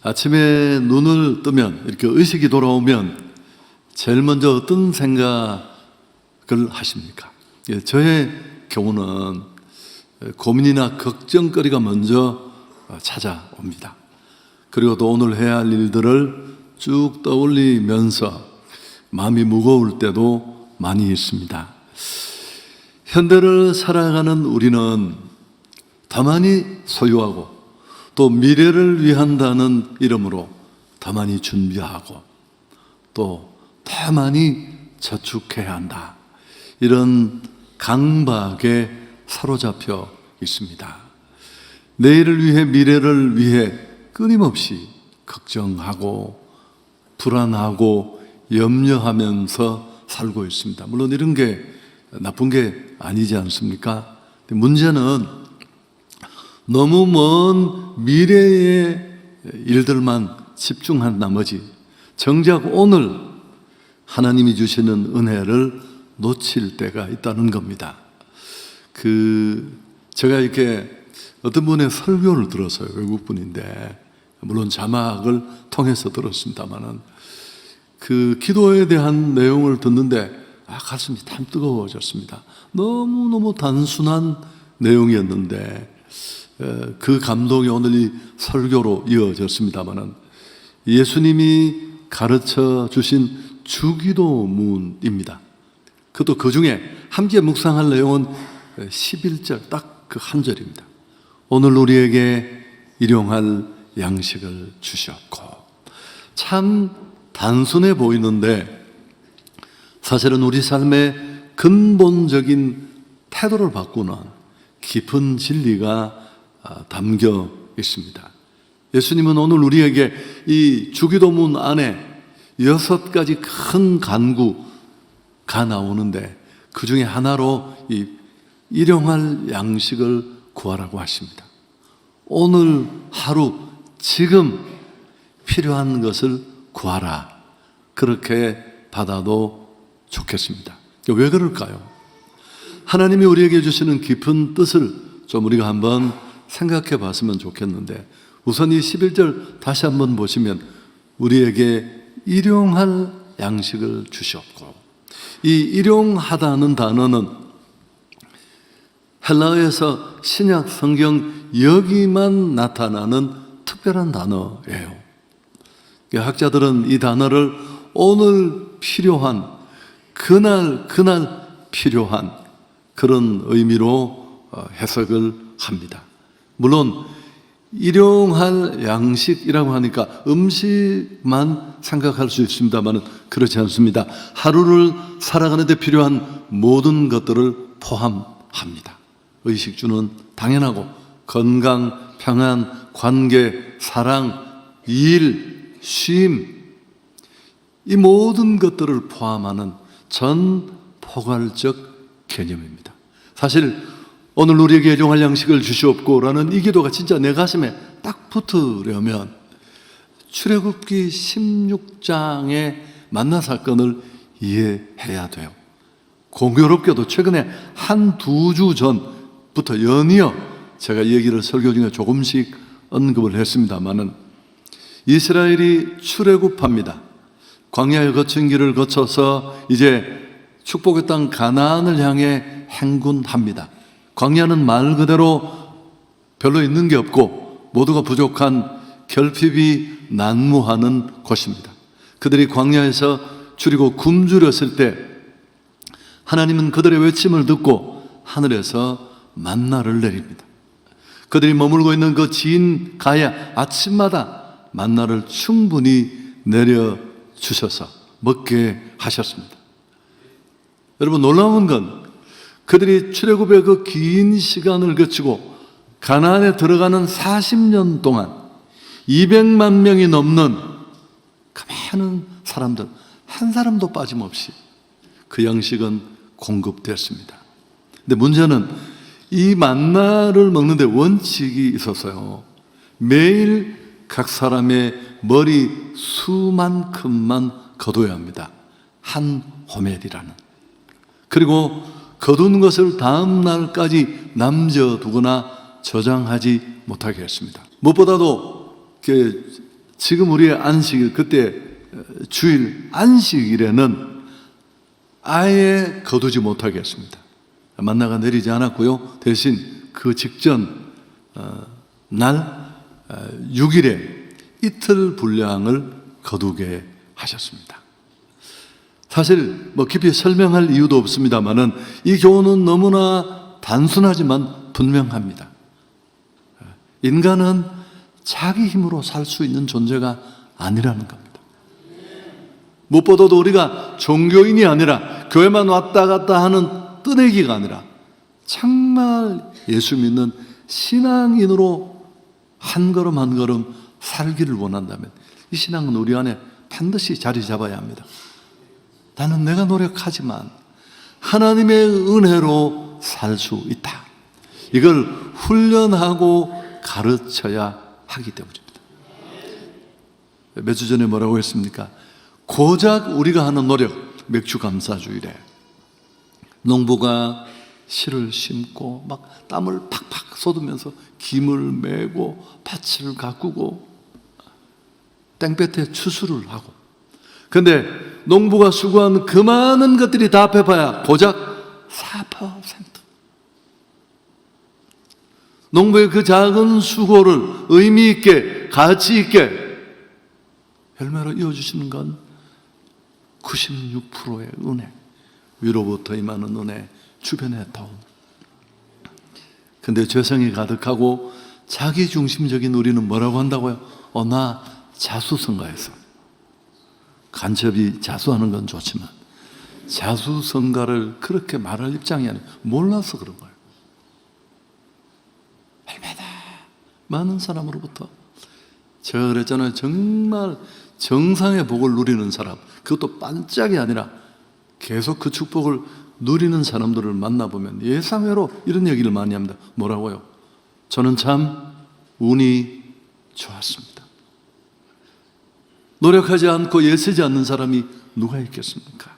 아침에 눈을 뜨면 이렇게 의식이 돌아오면 제일 먼저 어떤 생각을 하십니까? 저의 경우는 고민이나 걱정거리가 먼저 찾아옵니다. 그리고 또 오늘 해야 할 일들을 쭉 떠올리면서 마음이 무거울 때도 많이 있습니다. 현대를 살아가는 우리는 더 많이 소유하고 또 미래를 위한다는 이름으로 더 많이 준비하고 또 더 많이 저축해야 한다, 이런 강박에 사로잡혀 있습니다. 내일을 위해, 미래를 위해 끊임없이 걱정하고 불안하고 염려하면서 살고 있습니다. 물론 이런 게 나쁜 게 아니지 않습니까? 문제는 너무 먼 미래의 일들만 집중한 나머지 정작 오늘 하나님이 주시는 은혜를 놓칠 때가 있다는 겁니다. 제가 이렇게 어떤 분의 설교를 들었어요. 외국분인데, 물론 자막을 통해서 들었습니다만은 기도에 대한 내용을 듣는데 가슴이 참 뜨거워졌습니다. 너무너무 단순한 내용이었는데 그 감동이 오늘 이 설교로 이어졌습니다만은 예수님이 가르쳐 주신 주기도문입니다. 그것도 그 중에 함께 묵상할 내용은 11절 딱 그 한 절입니다. 오늘 우리에게 일용할 양식을 주셨고. 참 단순해 보이는데 사실은 우리 삶의 근본적인 태도를 바꾸는 깊은 진리가 담겨 있습니다. 예수님은 오늘 우리에게 이 주기도문 안에 6가지 큰 간구가 나오는데 그 중에 하나로 이 일용할 양식을 구하라고 하십니다. 오늘 하루 지금 필요한 것을 구하라, 그렇게 받아도 좋겠습니다. 왜 그럴까요? 하나님이 우리에게 주시는 깊은 뜻을 좀 우리가 한번 생각해 봤으면 좋겠는데, 우선 이 11절 다시 한번 보시면 우리에게 일용할 양식을 주셨고, 이 일용하다는 단어는 헬라어에서 신약 성경 여기만 나타나는 특별한 단어예요. 학자들은 이 단어를 오늘 필요한, 그날 필요한 그런 의미로 해석을 합니다. 물론 일용할 양식이라고 하니까 음식만 생각할 수 있습니다만 그렇지 않습니다. 하루를 살아가는 데 필요한 모든 것들을 포함합니다. 의식주는 당연하고 건강, 평안, 관계, 사랑, 일, 쉼, 이 모든 것들을 포함하는 전 포괄적 개념입니다. 사실 오늘 우리에게 일용할 양식을 주시옵고라는 이 기도가 진짜 내 가슴에 딱 붙으려면 출애굽기 16장의 만나 사건을 이해해야 돼요. 공교롭게도 최근에 한2주 전부터 연이어 제가 이 얘기를 설교 중에 조금씩 언급을 했습니다마는 이스라엘이 출애굽합니다. 광야의 거친 길을 거쳐서 이제 축복의 땅 가나안을 향해 행군합니다. 광야는 말 그대로 별로 있는 게 없고 모두가 부족한 결핍이 난무하는 곳입니다. 그들이 광야에서 줄이고 굶주렸을 때 하나님은 그들의 외침을 듣고 하늘에서 만나를 내립니다. 그들이 머물고 있는 그 진 가야 아침마다 만나를 충분히 내려주셔서 먹게 하셨습니다. 여러분, 놀라운 건 그들이 출애굽의 그 긴 시간을 거치고 가나안에 들어가는 40년 동안 200만 명이 넘는 그 많은 사람들 한 사람도 빠짐없이 그 양식은 공급됐습니다. 근데 문제는 이 만나를 먹는데 원칙이 있었어요. 매일 각 사람의 머리 수만큼만 거둬야 합니다. 한 호멜이라는. 그리고 거둔 것을 다음 날까지 남겨두거나 저장하지 못하게 했습니다. 무엇보다도 지금 우리의 안식일, 그때 주일 안식일에는 아예 거두지 못하게 했습니다. 만나가 내리지 않았고요. 대신 그 직전 날 6일에 이틀 분량을 거두게 하셨습니다. 사실 깊이 설명할 이유도 없습니다만은 이 교훈은 너무나 단순하지만 분명합니다. 인간은 자기 힘으로 살 수 있는 존재가 아니라는 겁니다. 무엇보다도 우리가 종교인이 아니라 교회만 왔다 갔다 하는 뜨내기가 아니라 정말 예수 믿는 신앙인으로 한 걸음 한 걸음 살기를 원한다면 이 신앙은 우리 안에 반드시 자리 잡아야 합니다. 나는 내가 노력하지만 하나님의 은혜로 살 수 있다. 이걸 훈련하고 가르쳐야 하기 때문입니다. 몇 주 전에 뭐라고 했습니까? 고작 우리가 하는 노력, 맥주 감사주일에 농부가 씨를 심고 막 땀을 팍팍 쏟으면서 김을 메고 밭을 가꾸고 땡볕에 추수를 하고, 근데 농부가 수고한 그 많은 것들이 다 합해봐야 고작 4%. 농부의 그 작은 수고를 의미 있게 가치 있게 열매로 이어주시는 건 96%의 은혜, 위로부터 임하는 은혜, 주변의 도움. 근데 죄성이 가득하고 자기중심적인 우리는 뭐라고 한다고요? 나 자수성가해서. 간첩이 자수하는 건 좋지만 자수성가를 그렇게 말할 입장이 아니라 몰라서 그런 거예요. 얼마나 많은 사람으로부터, 제가 그랬잖아요. 정말 정상의 복을 누리는 사람, 그것도 반짝이 아니라 계속 그 축복을 누리는 사람들을 만나보면 예상외로 이런 얘기를 많이 합니다. 뭐라고요? 저는 참 운이 좋았습니다. 노력하지 않고 애쓰지 않는 사람이 누가 있겠습니까?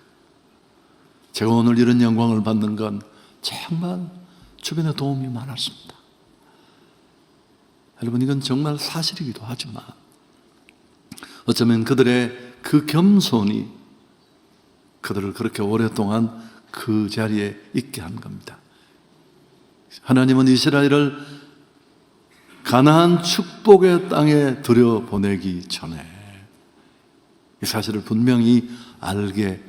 제가 오늘 이런 영광을 받는 건 정말 주변에 도움이 많았습니다. 여러분, 이건 정말 사실이기도 하지만 어쩌면 그들의 그 겸손이 그들을 그렇게 오랫동안 그 자리에 있게 한 겁니다. 하나님은 이스라엘을 가나안 축복의 땅에 들여보내기 전에 이 사실을 분명히 알게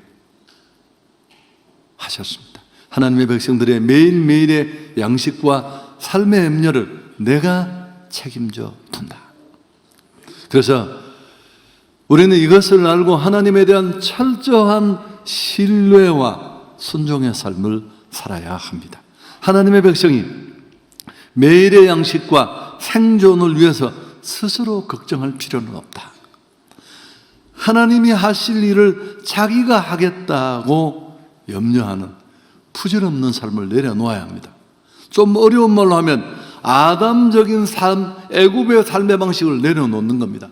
하셨습니다. 하나님의 백성들의 매일매일의 양식과 삶의 염려를 내가 책임져 둔다. 그래서 우리는 이것을 알고 하나님에 대한 철저한 신뢰와 순종의 삶을 살아야 합니다. 하나님의 백성이 매일의 양식과 생존을 위해서 스스로 걱정할 필요는 없다. 하나님이 하실 일을 자기가 하겠다고 염려하는 부질없는 삶을 내려놓아야 합니다. 좀 어려운 말로 하면 아담적인 삶, 애굽의 삶의 방식을 내려놓는 겁니다.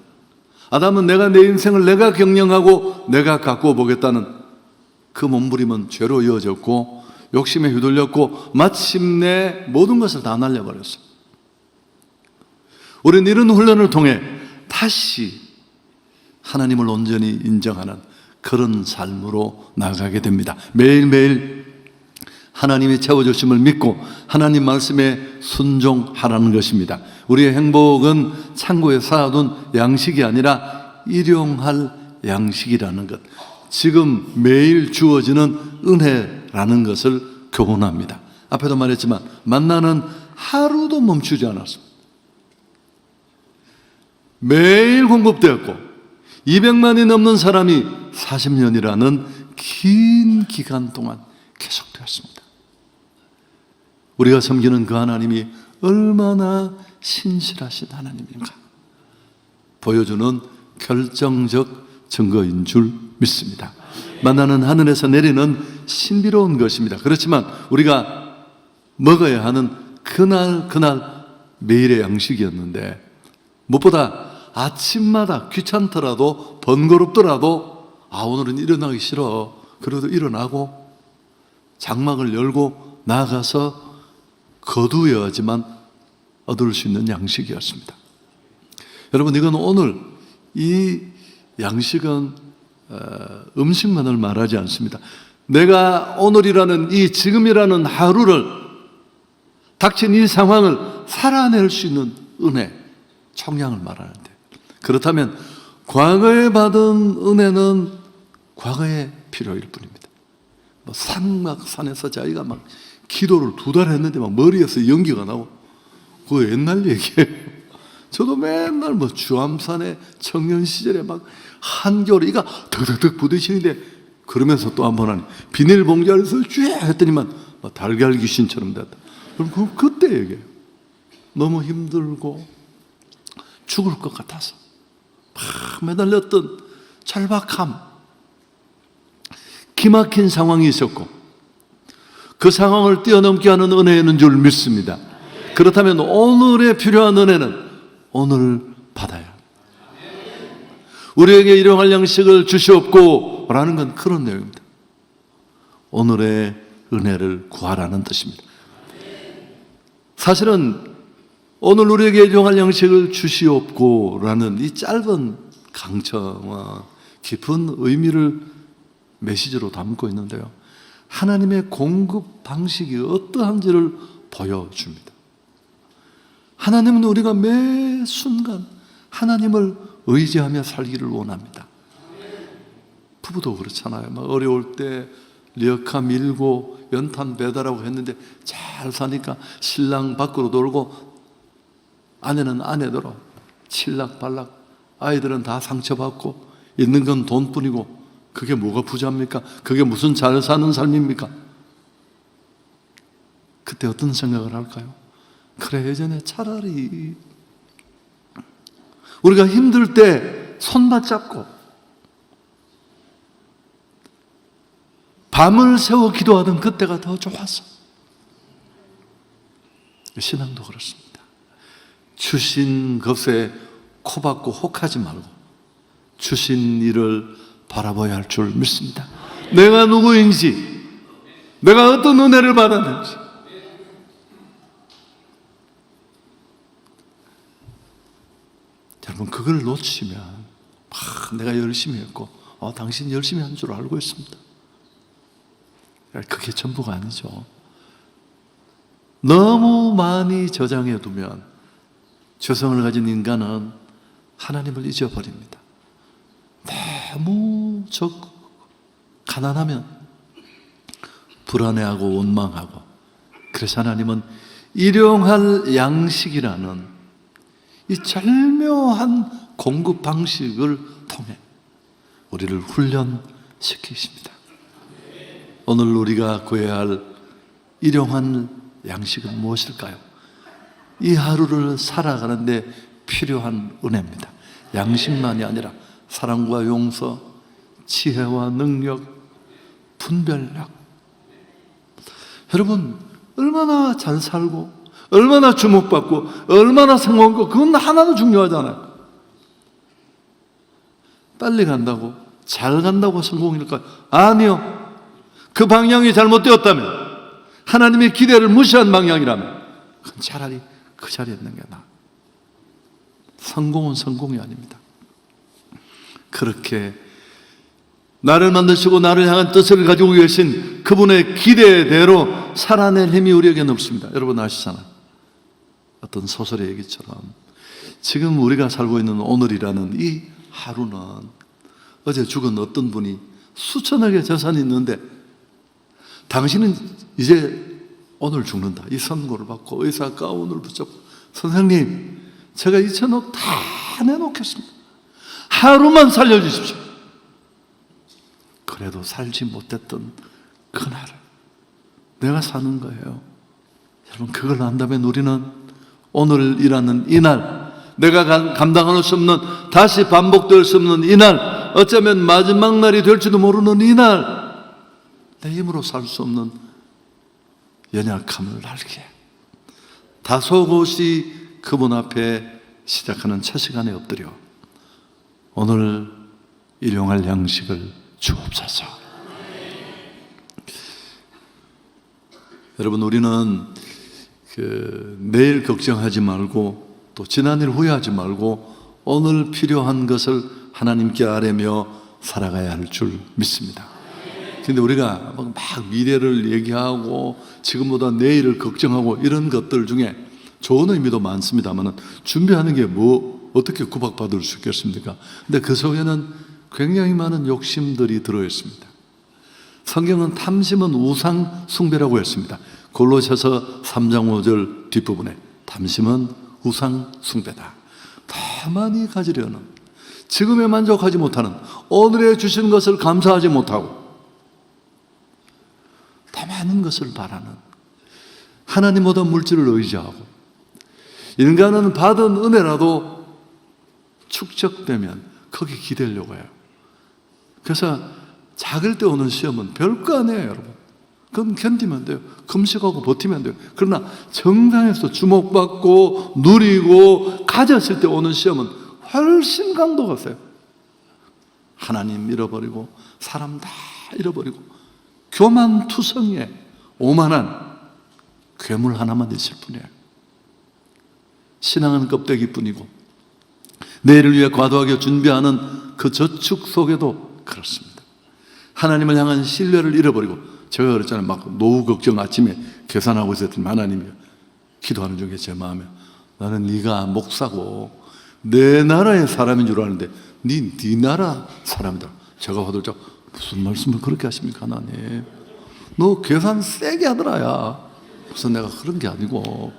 아담은 내가 내 인생을 내가 경영하고 내가 가꾸어 보겠다는 그 몸부림은 죄로 이어졌고 욕심에 휘둘렸고 마침내 모든 것을 다 날려버렸어요. 우리는 이런 훈련을 통해 다시 하나님을 온전히 인정하는 그런 삶으로 나아가게 됩니다. 매일매일 하나님이 채워주심을 믿고 하나님 말씀에 순종하라는 것입니다. 우리의 행복은 창고에 쌓아둔 양식이 아니라 일용할 양식이라는 것, 지금 매일 주어지는 은혜라는 것을 교훈합니다. 앞에도 말했지만 만나는 하루도 멈추지 않았습니다. 매일 공급되었고 200만이 넘는 사람이 40년이라는 긴 기간 동안 계속되었습니다. 우리가 섬기는 그 하나님이 얼마나 신실하신 하나님인가 보여주는 결정적 증거인 줄 믿습니다. 만나는 하늘에서 내리는 신비로운 것입니다. 그렇지만 우리가 먹어야 하는 그날 매일의 양식이었는데 무엇보다 아침마다 귀찮더라도 번거롭더라도 오늘은 일어나기 싫어. 그래도 일어나고 장막을 열고 나가서 거두어야지만 얻을 수 있는 양식이었습니다. 여러분, 이건 오늘 이 양식은 음식만을 말하지 않습니다. 내가 오늘이라는 이 지금이라는 하루를, 닥친 이 상황을 살아낼 수 있는 은혜, 청량을 말하는데, 그렇다면 과거에 받은 은혜는 과거의 필요일 뿐입니다. 산에서 자기가 막 기도를 2달 했는데 막 머리에서 연기가 나고, 그거 옛날 얘기예요. 저도 맨날 주암산에 청년 시절에 막 한겨울에 이가 덕덕덕 부딪히는데, 그러면서 또 한 번 하니 비닐봉지 안에서 쭉 했더니만 달걀 귀신처럼 됐다. 그럼 그때 얘기해요. 너무 힘들고 죽을 것 같아서 막 매달렸던 절박함, 기막힌 상황이 있었고, 그 상황을 뛰어넘게 하는 은혜는 줄 믿습니다. 그렇다면 오늘에 필요한 은혜는 오늘 받아야 합니다. 우리에게 일용할 양식을 주시옵고 라는 건 그런 내용입니다. 오늘의 은혜를 구하라는 뜻입니다. 사실은 오늘 우리에게 일용할 양식을 주시옵고 라는 이 짧은 강청은 깊은 의미를 메시지로 담고 있는데요, 하나님의 공급 방식이 어떠한지를 보여줍니다. 하나님은 우리가 매 순간 하나님을 의지하며 살기를 원합니다. 부부도 그렇잖아요. 막 어려울 때 리어카 밀고 연탄 배달하고 했는데 잘 사니까 신랑 밖으로 돌고 아내는 아내대로 칠락발락, 아이들은 다 상처받고 있는 건 돈뿐이고, 그게 뭐가 부자입니까? 그게 무슨 잘 사는 삶입니까? 그때 어떤 생각을 할까요? 그래, 예전에 차라리 우리가 힘들 때 손맞잡고 밤을 새워 기도하던 그때가 더 좋았어. 신앙도 그렇습니다. 주신 것에 코박고 혹하지 말고 주신 일을 바라봐야 할 줄 믿습니다. 내가 누구인지, 내가 어떤 은혜를 받았는지, 여러분, 그걸 놓치면 내가 열심히 했고 당신 열심히 한 줄 알고 있습니다. 그게 전부가 아니죠. 너무 많이 저장해 두면 죄성을 가진 인간은 하나님을 잊어버립니다. 너무 가난하면 불안해하고 원망하고, 그래서 하나님은 일용할 양식이라는 이 절묘한 공급 방식을 통해 우리를 훈련시키십니다. 오늘 우리가 구해야 할 일용할 양식은 무엇일까요? 이 하루를 살아가는데 필요한 은혜입니다. 양식만이 아니라 사랑과 용서, 지혜와 능력, 분별력. 여러분, 얼마나 잘 살고 얼마나 주목받고 얼마나 성공하고, 그건 하나도 중요하잖아요. 빨리 간다고, 잘 간다고 성공일까요? 아니요. 그 방향이 잘못되었다면, 하나님의 기대를 무시한 방향이라면, 그건 차라리 그 자리에 있는 게 나아. 성공은 성공이 아닙니다. 그렇게 나를 만드시고 나를 향한 뜻을 가지고 계신 그분의 기대대로 살아낼 힘이 우리에게는 없습니다. 여러분 아시잖아요. 어떤 소설의 얘기처럼 지금 우리가 살고 있는 오늘이라는 이 하루는 어제 죽은 어떤 분이 수천억의 재산이 있는데, 당신은 이제 오늘 죽는다, 이 선고를 받고 의사 가운을 붙잡고, 선생님 제가 2천억 다 내놓겠습니다, 하루만 살려주십시오. 그래도 살지 못했던 그날을 내가 사는 거예요. 여러분, 그걸 안다면 우리는 오늘이라는 이날, 내가 감당할 수 없는, 다시 반복될 수 없는 이날, 어쩌면 마지막 날이 될지도 모르는 이날, 내 힘으로 살 수 없는 연약함을 알게, 다소곳이 그분 앞에 시작하는 첫 시간에 엎드려 오늘 일용할 양식을 주옵소서. 여러분, 우리는 내일 걱정하지 말고 또 지난 일 후회하지 말고 오늘 필요한 것을 하나님께 아뢰며 살아가야 할 줄 믿습니다. 근데 우리가 막 미래를 얘기하고 지금보다 내일을 걱정하고 이런 것들 중에 좋은 의미도 많습니다만 준비하는 게 어떻게 구박받을 수 있겠습니까? 근데 그 속에는 굉장히 많은 욕심들이 들어있습니다. 성경은 탐심은 우상 숭배라고 했습니다. 골로새서 3장 5절 뒷부분에 탐심은 우상 숭배다. 더 많이 가지려는, 지금에 만족하지 못하는, 오늘에 주신 것을 감사하지 못하고 더 많은 것을 바라는, 하나님보다 물질을 의지하고, 인간은 받은 은혜라도 축적되면 거기 기대려고 해요. 그래서 작을 때 오는 시험은 별거 아니에요, 여러분. 그건 견디면 돼요. 금식하고 버티면 돼요. 그러나 정상에서 주목받고 누리고 가졌을 때 오는 시험은 훨씬 강도가 세요. 하나님 잃어버리고 사람 다 잃어버리고 교만투성이에 오만한 괴물 하나만 있을 뿐이에요. 신앙은 껍데기뿐이고 내일을 위해 과도하게 준비하는 그 저축 속에도 그렇습니다. 하나님을 향한 신뢰를 잃어버리고, 제가 그랬잖아요. 막 노후 걱정 아침에 계산하고 있었더니 하나님이 기도하는 중에 제 마음에, 나는 네가 목사고 내 나라의 사람인 줄 아는데 네 나라 사람이다. 제가 화들짝, 무슨 말씀을 그렇게 하십니까 하나님? 너 계산 세게 하더라야. 그래서 내가 그런 게 아니고,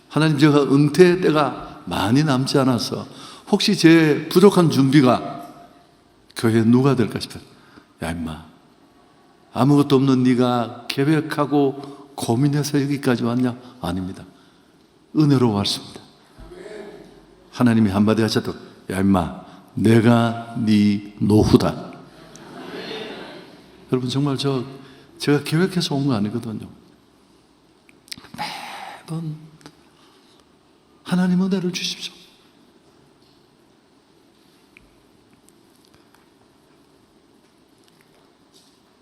하나님 제가 은퇴 때가 많이 남지 않아서 혹시 제 부족한 준비가 교회에 누가 될까 싶어요. 야 임마, 아무것도 없는 네가 계획하고 고민해서 여기까지 왔냐? 아닙니다. 은혜로 왔습니다. 하나님이 한마디 하셔도, 야 임마, 내가 네 노후다. 여러분 정말 제가 계획해서 온 거 아니거든요. 매번 하나님 은혜를 주십시오.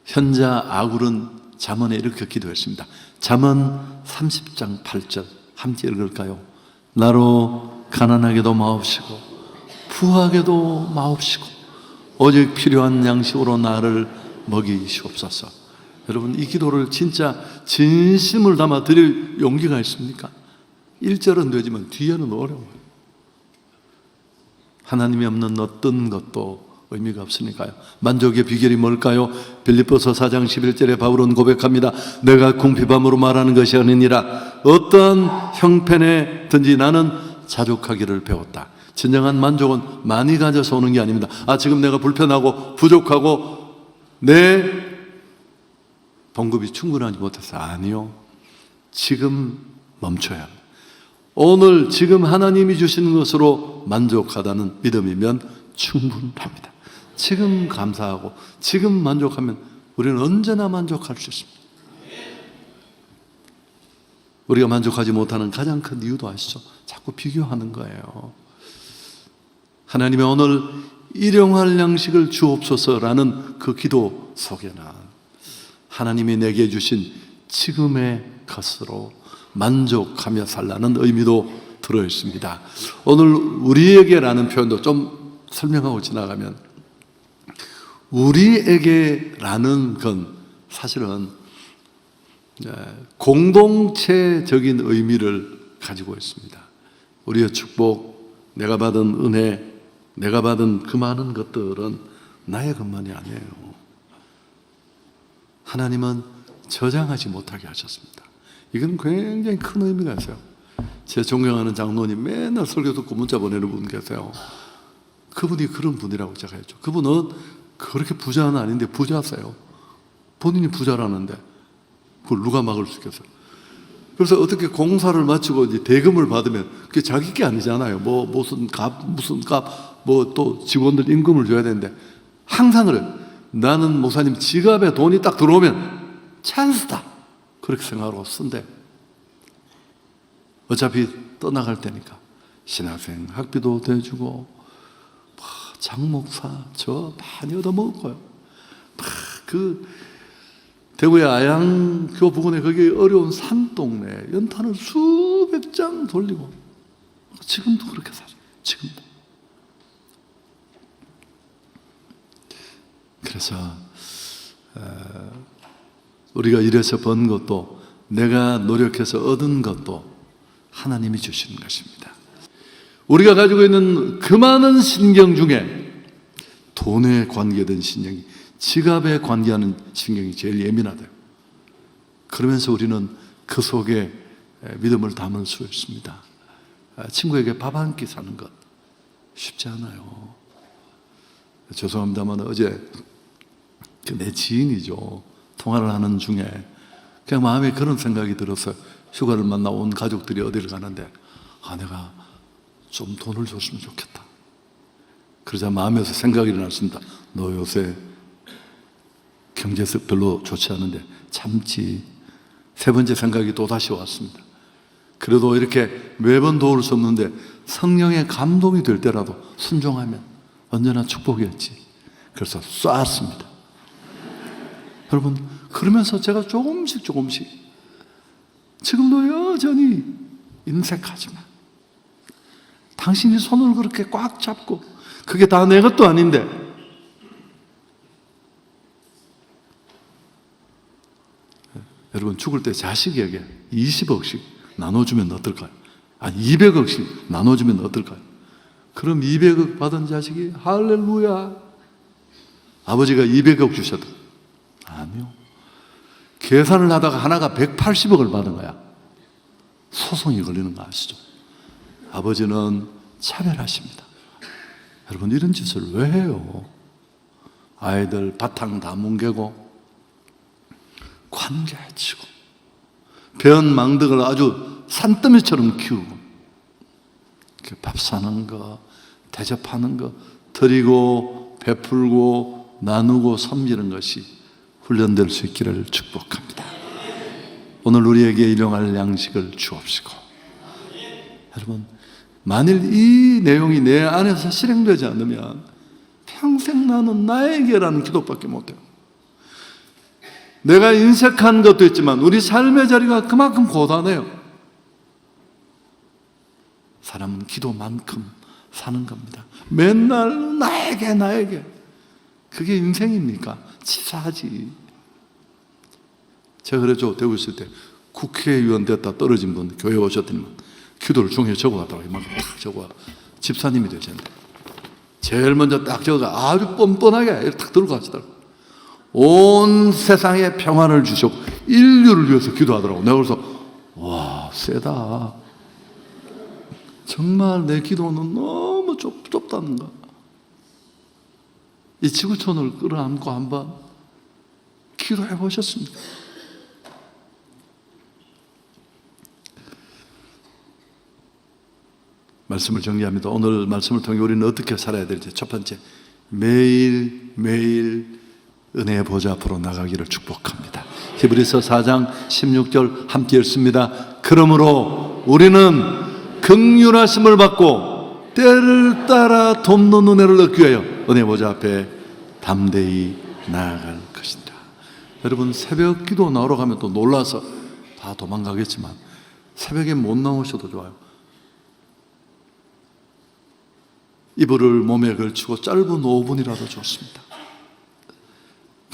현자 아굴은 잠언에 이렇게 기도했습니다. 잠언 30장 8절 함께 읽을까요? 나로 가난하게도 마옵시고 부하게도 마옵시고 오직 필요한 양식으로 나를 먹이시옵소서. 여러분 이 기도를 진짜 진심을 담아 드릴 용기가 있습니까? 1절은 되지만 뒤에는 어려워요. 하나님이 없는 어떤 것도 의미가 없으니까요. 만족의 비결이 뭘까요? 빌립보서 4장 11절에 바울은 고백합니다. 내가 궁핍함으로 말하는 것이 아니니라 어떠한 형편에든지 나는 자족하기를 배웠다. 진정한 만족은 많이 가져서 오는 게 아닙니다. 지금 내가 불편하고 부족하고 내 봉급이 충분하지 못해서, 아니요. 지금 멈춰야 합니다. 오늘 지금 하나님이 주시는 것으로 만족하다는 믿음이면 충분합니다. 지금 감사하고 지금 만족하면 우리는 언제나 만족할 수 있습니다. 우리가 만족하지 못하는 가장 큰 이유도 아시죠? 자꾸 비교하는 거예요. 하나님의 오늘 일용할 양식을 주옵소서라는 그 기도 속에는 하나님이 내게 주신 지금의 것으로 만족하며 살라는 의미도 들어있습니다. 오늘 우리에게라는 표현도 좀 설명하고 지나가면, 우리에게라는 건 사실은 공동체적인 의미를 가지고 있습니다. 우리의 축복, 내가 받은 은혜, 내가 받은 그 많은 것들은 나의 것만이 아니에요. 하나님은 저장하지 못하게 하셨습니다. 이건 굉장히 큰 의미가 있어요. 제 존경하는 장로님, 맨날 설교 듣고 문자 보내는 분 계세요. 그분이 그런 분이라고 제가 했죠. 그분은 그렇게 부자는 아닌데 부자세요. 본인이 부자라는데 그걸 누가 막을 수 있겠어요? 그래서 어떻게 공사를 마치고 이제 대금을 받으면 그게 자기 게 아니잖아요. 무슨 값, 또 직원들 임금을 줘야 되는데 항상 그래요. 나는 목사님 지갑에 돈이 딱 들어오면 찬스다, 그렇게 생각하고 쓴대. 어차피 떠나갈 테니까 신학생 학비도 대주고, 장 목사 저 많이 얻어먹을 거예요. 그 대구의 아양교 부근에 거기 어려운 산동네 연탄을 수백 장 돌리고, 지금도 그렇게 살아요. 지금도. 그래서 우리가 일해서 번 것도 내가 노력해서 얻은 것도 하나님이 주시는 것입니다. 우리가 가지고 있는 그 많은 신경 중에 돈에 관계된 신경이, 지갑에 관계하는 신경이 제일 예민하대요. 그러면서 우리는 그 속에 믿음을 담을 수 있습니다. 친구에게 밥 한 끼 사는 것 쉽지 않아요. 죄송합니다만 어제 내 지인이죠. 통화를 하는 중에 그냥 마음에 그런 생각이 들어서 휴가를 만나 온 가족들이 어디를 가는데 내가 좀 돈을 줬으면 좋겠다. 그러자 마음에서 생각이 일어났습니다. 너 요새 경제적 별로 좋지 않은데 참지. 세 번째 생각이 또다시 왔습니다. 그래도 이렇게 매번 도울 수 없는데 성령의 감동이 될 때라도 순종하면 언제나 축복이었지. 그래서 쐈습니다. 여러분, 그러면서 제가 조금씩 지금도 여전히 인색하지 마. 당신이 손을 그렇게 꽉 잡고 그게 다 내 것도 아닌데 여러분, 죽을 때 자식에게 20억씩 나눠주면 어떨까요? 아니 200억씩 나눠주면 어떨까요? 그럼 200억 받은 자식이 할렐루야, 아버지가 200억 주셔도 아니요, 계산을 하다가 하나가 180억을 받은 거야. 소송이 걸리는 거 아시죠? 아버지는 차별하십니다. 여러분, 이런 짓을 왜 해요? 아이들 바탕 다 뭉개고 관계해치고 변망덕을 아주 산더미처럼 키우고 밥 사는 거, 대접하는 거, 드리고 베풀고 나누고 섬기는 것이 훈련될 수 있기를 축복합니다. 오늘 우리에게 일용할 양식을 주옵시고, 여러분, 만일 이 내용이 내 안에서 실행되지 않으면 평생 나는 나에게라는 기도밖에 못해요. 내가 인색한 것도 있지만 우리 삶의 자리가 그만큼 고단해요. 사람은 기도만큼 사는 겁니다. 맨날 나에게. 그게 인생입니까? 치사하지. 제가 그래죠. 대구 있을 때 국회의원 됐다 떨어진 분 교회 오셨더니만 기도를 종이에 적어왔다고 이만큼 딱 적어와. 집사님이 되셨는데 제일 먼저 딱 적어가 아주 뻔뻔하게 이렇게 딱 들고 가시더라고. 온 세상에 평안을 주시고 인류를 위해서 기도하더라고. 내가 그래서 와, 세다. 정말 내 기도는 너무 좁다는가. 이 지구촌을 끌어안고 한번 기도해 보셨습니까? 말씀을 정리합니다. 오늘 말씀을 통해 우리는 어떻게 살아야 될지. 첫 번째, 매일 은혜의 보좌 앞으로 나가기를 축복합니다. 히브리서 4장 16절 함께 읽습니다. 그러므로 우리는 긍휼하심을 받고 때를 따라 돕는 은혜를 얻기 위하여 은혜의 보좌 앞에 담대히 나아갈 것이다. 여러분, 새벽 기도 나오러 가면 또 놀라서 다 도망가겠지만 새벽에 못 나오셔도 좋아요. 이불을 몸에 걸치고 짧은 5분이라도 좋습니다.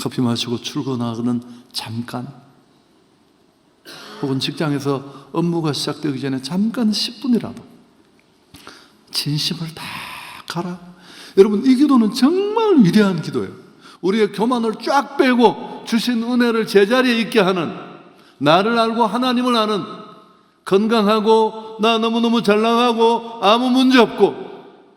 커피 마시고 출근하고는 잠깐, 혹은 직장에서 업무가 시작되기 전에 잠깐 10분이라도 진심을 다 가라. 여러분, 이 기도는 정말 위대한 기도예요. 우리의 교만을 쫙 빼고 주신 은혜를 제자리에 있게 하는, 나를 알고 하나님을 아는, 건강하고 나 너무너무 잘 나가고 아무 문제 없고,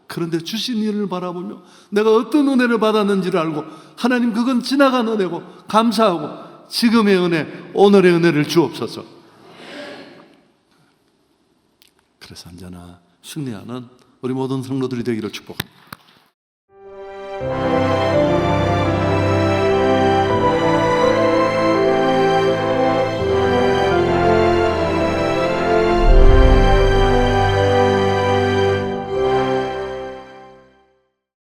그런데 주신 일을 바라보며 내가 어떤 은혜를 받았는지를 알고 하나님, 그건 지나간 은혜고 감사하고 지금의 은혜, 오늘의 은혜를 주옵소서. 그래서 언제나 승리하는 우리 모든 성도들이 되기를 축복합니다.